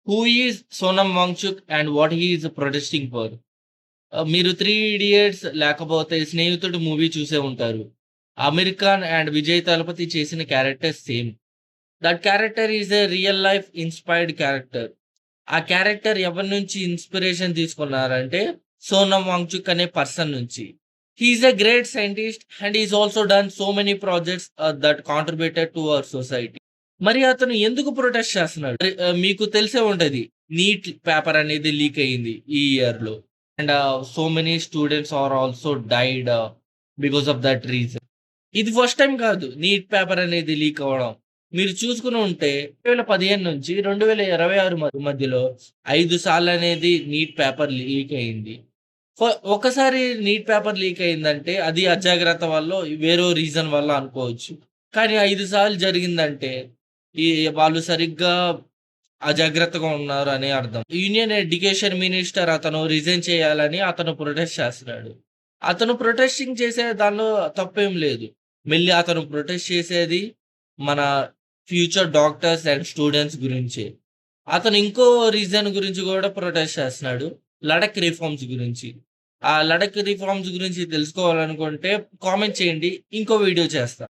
Who is Sonam Wangchuk and what he is protesting for? మీరు 'three idiots' లేకపోతే 'స్నేహితుడు' movie చూసే ఉంటారు. అమీర్ ఖాన్ అండ్ విజయ్ తలపతి చేసిన character same. That character is a real life inspired character. ఆ character ఎవరి నుంచి ఇన్‌స్పిరేషన్ తీసుకున్నారంటే 'సోనమ్ వాంగ్‌చుక్' అనే పర్సన్ నుంచి. He is a great scientist and he is also done so many projects that contributed to our society. మరి అతను ఎందుకు protest చేస్తున్నాడు? మీకు తెలిసే ఉంటది. నీట్ పేపర్ అనేది లీక్ అయింది ఈ ఇయర్‌లో. And so many students are also died because of that reason. ఇది ఫస్ట్ టైమ్ కాదు నీట్ పేపర్ అనేది లీక్ అవ్వడం. మీరు చూసుకుని ఉంటే 2015 నుంచి 2026 మధ్యలో 5 సార్లనేది నీట్ పేపర్ లీక్ అయింది. ఫ ఒకసారి నీట్ పేపర్ లీక్ అయిందంటే అది అజాగ్రత్త వల్లో, వేరే రీజన్ వల్ల అనుకోవచ్చు. కానీ 5 సార్లు జరిగిందంటే ఈ వాళ్ళు సరిగ్గా అజాగ్రత్తగా ఉన్నారు అని అర్థం. యూనియన్ ఎడ్యుకేషన్ మినిస్టర్ అతను రిజైన్ చేయాలని అతను ప్రొటెస్ట్ చేస్తున్నాడు. అతను ప్రొటెస్టింగ్ చేసే దానిలో తప్పేం లేదు. మెల్లి అతను ప్రొటెస్ట్ చేసేది మన ఫ్యూచర్ డాక్టర్స్ అండ్ స్టూడెంట్స్ గురించే. అతను ఇంకో రీజన్ గురించి గూడా ప్రొటెస్ట్ చేస్తున్నాడు. లడఖ్ రిఫార్మ్స్ గురించి. ఆ లడఖ్ రిఫార్మ్స్ గురించి తెలుసుకోవాలనుకుంటే కామెంట్ చేయండి. ఇంకో వీడియో చేస్తా.